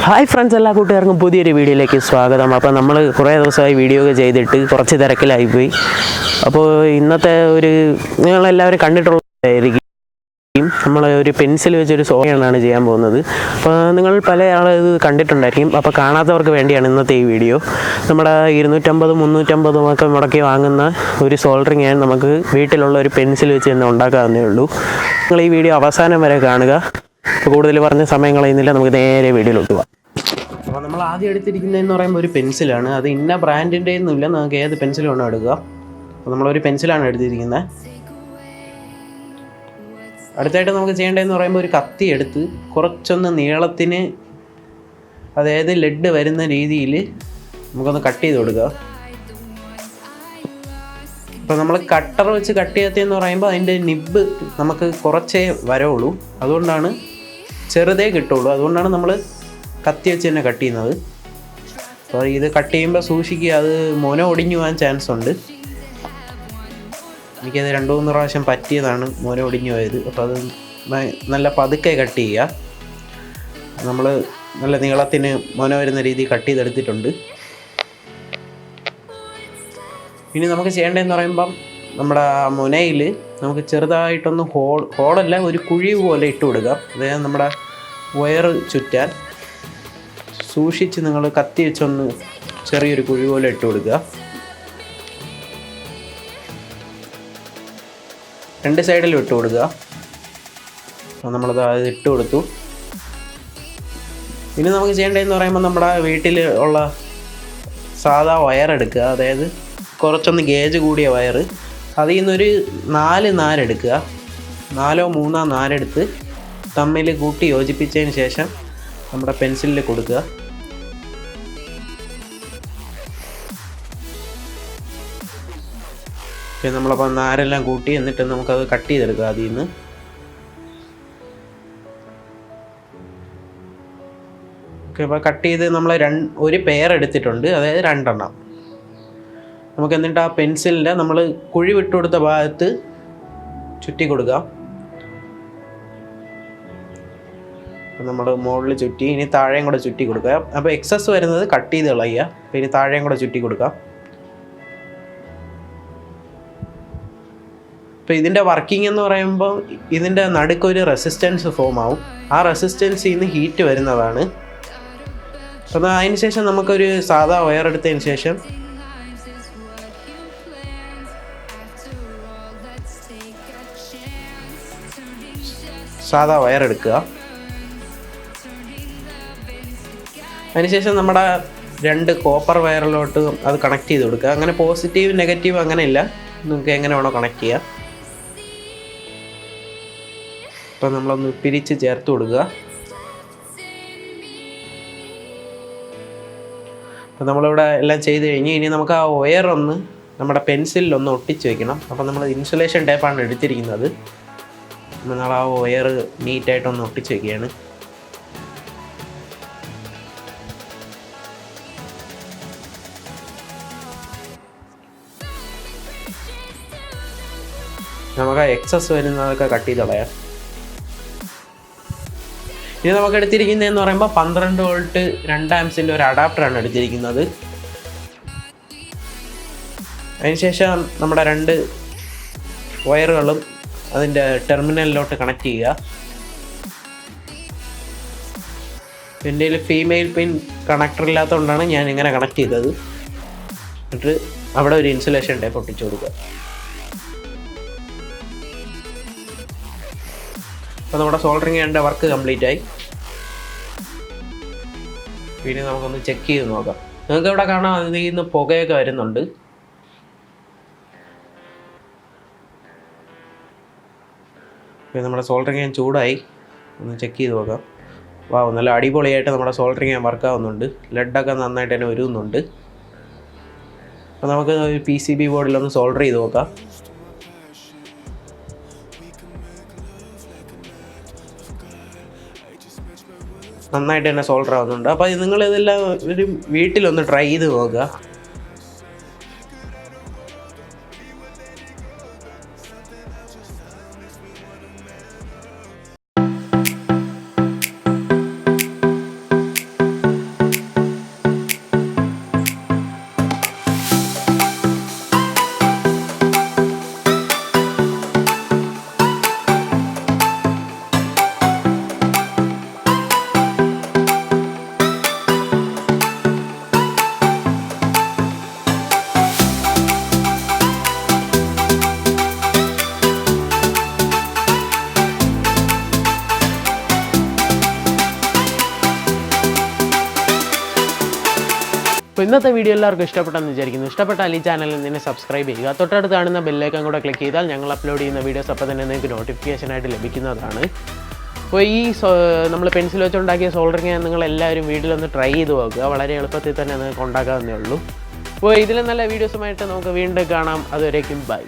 Hi friends, എല്ലാ കൂട്ടുകാർക്കും പുതിയൊരു വീഡിയോയിലേക്ക് സ്വാഗതം. അപ്പോൾ നമ്മൾ കുറേ ദിവസമായി വീഡിയോ ഒക്കെ ചെയ്തിട്ട് കുറച്ച് തിരക്കിലായിപ്പോയി. അപ്പോൾ ഇന്നത്തെ ഒരു നിങ്ങളെല്ലാവരും കണ്ടിട്ടുള്ളതായിരിക്കും, നമ്മൾ ഒരു പെൻസിൽ വെച്ചൊരു സോയാണ് ചെയ്യാൻ പോകുന്നത്. അപ്പോൾ നിങ്ങൾ പല ആളുകൾ കണ്ടിട്ടുണ്ടായിരിക്കും. അപ്പോൾ കാണാത്തവർക്ക് വേണ്ടിയാണ് ഇന്നത്തെ ഈ വീഡിയോ. നമ്മുടെ 250-350 ഒക്കെ മുടക്കി വാങ്ങുന്ന ഒരു സോൾഡറിങ് നമുക്ക് വീട്ടിലുള്ള ഒരു പെൻസിൽ വെച്ച് തന്നെ ഉണ്ടാക്കാവുന്നേ ഉള്ളൂ. നിങ്ങൾ ഈ വീഡിയോ അവസാനം വരെ കാണുക. കൂടുതൽ പറഞ്ഞ സമയം കളയുന്നില്ല, നമുക്ക് നേരെ വീഡിയോയിലോട്ട് പോകാം. അപ്പോൾ നമ്മൾ ആദ്യം എടുത്തിരിക്കുന്നതെന്ന് പറയുമ്പോൾ ഒരു പെൻസിലാണ്. അത് ഇന്ന ബ്രാൻഡിൻ്റെ ഒന്നുമില്ല, നമുക്ക് ഏത് പെൻസിലും വേണം എടുക്കുക. അപ്പോൾ നമ്മളൊരു പെൻസിലാണ് എടുത്തിരിക്കുന്നത്. അടുത്തായിട്ട് നമുക്ക് ചെയ്യേണ്ടതെന്ന് പറയുമ്പോൾ ഒരു കത്തി എടുത്ത് കുറച്ചൊന്ന് നീളത്തിന്, അതായത് ലെഡ് വരുന്ന രീതിയിൽ നമുക്കൊന്ന് കട്ട് ചെയ്ത് കൊടുക്കുക. അപ്പോൾ നമ്മൾ കട്ടർ വെച്ച് കട്ട് ചെയ്യാത്തതെന്ന് പറയുമ്പോൾ അതിൻ്റെ നിബ്ബ് നമുക്ക് കുറച്ചേ വരവുള്ളൂ, അതുകൊണ്ടാണ് ചെറുതേ കിട്ടുള്ളൂ. അതുകൊണ്ടാണ് നമ്മൾ കത്തി വെച്ച് തന്നെ കട്ട് ചെയ്യുന്നത്. അപ്പോൾ ഇത് കട്ട് ചെയ്യുമ്പോൾ സൂക്ഷിക്കുക, അത് മുന ഒടിഞ്ഞു പോകാൻ ചാൻസ് ഉണ്ട്. എനിക്കത് 2-3 പ്രാവശ്യം പറ്റിയതാണ് മുന ഒടിഞ്ഞു പോയത്. അപ്പോൾ അത് നല്ല പതുക്കെ കട്ട് ചെയ്യുക. നമ്മൾ നല്ല നീളത്തിന് മുന വരുന്ന രീതിയിൽ കട്ട് ചെയ്തെടുത്തിട്ടുണ്ട്. ഇനി നമുക്ക് ചെയ്യേണ്ടതെന്ന് പറയുമ്പം നമ്മുടെ മുനയിൽ നമുക്ക് ചെറുതായിട്ടൊന്ന് ഹോളല്ല, ഒരു കുഴി പോലെ ഇട്ട് കൊടുക്കുക. അതായത് നമ്മുടെ വയർ ചുറ്റാൻ സൂക്ഷിച്ച് നിങ്ങൾ കത്തി വെച്ചൊന്ന് ചെറിയൊരു കുഴി പോലെ ഇട്ട് കൊടുക്കുക. 2 സൈഡിലും ഇട്ട് കൊടുക്കുക. അപ്പോൾ നമ്മളത് ഇട്ട് കൊടുത്തു. ഇനി നമുക്ക് ചെയ്യേണ്ടതെന്ന് പറയുമ്പോൾ നമ്മുടെ വീട്ടിൽ ഉള്ള സാധാ വയർ എടുക്കുക. അതായത് കുറച്ചൊന്ന് ഗേജ് കൂടിയ വയർ, അതിൽ നിന്നൊരു 4 നാരെടുക്കുക. 4-3 നാരെടുത്ത് തമ്മിൽ കൂട്ടി യോജിപ്പിച്ചതിന് ശേഷം നമ്മുടെ പെൻസിലിൽ കൊടുക്കുക. നമ്മളപ്പോൾ നാരെല്ലാം കൂട്ടി എന്നിട്ട് നമുക്കത് കട്ട് ചെയ്തെടുക്കുക. അതിൽ നിന്ന് അപ്പോൾ കട്ട് ചെയ്ത് നമ്മൾ ഒരു പെയർ എടുത്തിട്ടുണ്ട്, അതായത് 2 എണ്ണം. നമുക്ക് എന്നിട്ട് ആ പെൻസിലിൻ്റെ നമ്മൾ കുഴി വിട്ടു കൊടുത്ത ഭാഗത്ത് ചുറ്റി കൊടുക്കുക. അപ്പോൾ നമ്മൾ മുകളിൽ ചുറ്റി, ഇനി താഴെയും കൂടെ ചുറ്റി കൊടുക്കുക. അപ്പോൾ എക്സസ് വരുന്നത് കട്ട് ചെയ്ത് കളയുക. അപ്പോൾ ഇനി താഴെയും കൂടെ ചുറ്റി കൊടുക്കുക. അപ്പോൾ ഇതിൻ്റെ വർക്കിംഗ് എന്ന് പറയുമ്പോൾ ഇതിൻ്റെ നടുക്കൊരു റെസിസ്റ്റൻസ് ഫോം ആവും. ആ റെസിസ്റ്റൻസിൽ നിന്ന് ഹീറ്റ് വരുന്നതാണ്. അപ്പോൾ അതിന് ശേഷം നമുക്കൊരു സാധാ വയർ എടുത്തതിന് ശേഷം സാധാ വയർ എടുക്കുക. അതിനുശേഷം നമ്മുടെ 2 കോപ്പർ വയറിലോട്ട് അത് കണക്ട് ചെയ്ത് കൊടുക്കുക. അങ്ങനെ പോസിറ്റീവ് നെഗറ്റീവ് അങ്ങനെയില്ല, നിങ്ങൾക്ക് എങ്ങനെ വേണോ കണക്ട് ചെയ്യാം. അപ്പോൾ നമ്മളൊന്ന് പിരിച്ച് ചേർത്ത് കൊടുക്കുക. അപ്പോൾ നമ്മളിവിടെ എല്ലാം ചെയ്ത് കഴിഞ്ഞ് ഇനി നമുക്ക് ആ വയറൊന്ന് നമ്മുടെ പെൻസിലൊന്ന് ഒട്ടിച്ച് വെക്കണം. അപ്പോൾ നമ്മൾ ഇൻസുലേഷൻ ടേപ്പാണ് എടുത്തിരിക്കുന്നത്. നമ്മൾ ആ വയർ നീറ്റായിട്ടൊന്ന് ഒട്ടിച്ച് വയ്ക്കുകയാണ്. നമുക്ക് ആ എക്സസ് വരുന്നതൊക്കെ കട്ട് ചെയ്ത് കളയാം. ഇനി നമുക്ക് എടുത്തിരിക്കുന്നതെന്ന് പറയുമ്പോൾ 12 വോൾട്ട് 2 ആംസിൻ്റെ ഒരു അഡാപ്റ്ററാണ് എടുത്തിരിക്കുന്നത്. അതിനുശേഷം നമ്മുടെ 2 വയറുകളും അതിൻ്റെ ടെർമിനലിലോട്ട് കണക്ട് ചെയ്യുക. എൻ്റെ കയ്യിൽ ഫീമെയിൽ പിൻ കണക്ടർ ഇല്ലാത്തതുകൊണ്ടാണ് ഞാൻ ഇങ്ങനെ കണക്ട് ചെയ്തത്. എന്നിട്ട് അവിടെ ഒരു ഇൻസുലേഷൻ ടേപ്പ് ഒട്ടിച്ചു കൊടുക്കുക. അപ്പോൾ നമ്മുടെ സോൾഡറിങ് ചെയ്യേണ്ട വർക്ക് കംപ്ലീറ്റ് ആയി. പിന്നെ നമുക്കൊന്ന് ചെക്ക് ചെയ്ത് നോക്കാം. നിങ്ങൾക്ക് ഇവിടെ കാണാം, അതിൽ നിന്ന് പുകയൊക്കെ വരുന്നുണ്ട്. പിന്നെ നമ്മുടെ സോൾഡറിങ് ചെയ്യാൻ ചൂടായി, ഒന്ന് ചെക്ക് ചെയ്ത് നോക്കാം. നല്ല അടിപൊളിയായിട്ട് നമ്മുടെ സോൾഡറിങ് ചെയ്യാൻ വർക്കാവുന്നുണ്ട്. ലെഡൊക്കെ നന്നായിട്ട് തന്നെ വരുന്നുണ്ട്. അപ്പോൾ നമുക്ക് PCB ബോർഡിലൊന്ന് സോൾഡർ ചെയ്ത് നോക്കാം. നന്നായിട്ട് തന്നെ സോൾഡർ ആവുന്നുണ്ട്. അപ്പോൾ നിങ്ങളിതെല്ലാം ഒരു വീട്ടിലൊന്ന് ട്രൈ ചെയ്ത് നോക്കുക. അപ്പോൾ ഇന്നത്തെ വീഡിയോ എല്ലാവർക്കും ഇഷ്ടപ്പെട്ടെന്ന് വിചാരിക്കുന്നു. ഇഷ്ടപ്പെട്ടാൽ ഈ ചാനലിൽ നിന്ന് സബ്സ്ക്രൈബ് ചെയ്യുക. തൊട്ടടുത്ത് കാണുന്ന ബെല്ലൈക്കൺ കൂടെ ക്ലിക്ക് ചെയ്താൽ ഞങ്ങൾ അപ്ലോഡ് ചെയ്യുന്ന വീഡിയോസ് അപ്പോൾ തന്നെ നിങ്ങൾക്ക് നോട്ടിഫിക്കേഷനായിട്ട് ലഭിക്കുന്നതാണ്. അപ്പോൾ ഈ നമ്മൾ പെൻസിൽ വെച്ചുണ്ടാക്കിയ സോൾഡറിങ് നിങ്ങളെല്ലാവരും വീട്ടിലൊന്ന് ട്രൈ ചെയ്ത് നോക്കുക. വളരെ എളുപ്പത്തിൽ തന്നെ നിങ്ങൾക്ക് ഉണ്ടാക്കാവുന്നേ ഉള്ളൂ. അപ്പോൾ ഇതിലും നല്ല വീഡിയോസുമായിട്ട് നമുക്ക് വീണ്ടും കാണാം. അതുവരേക്കും ബൈ.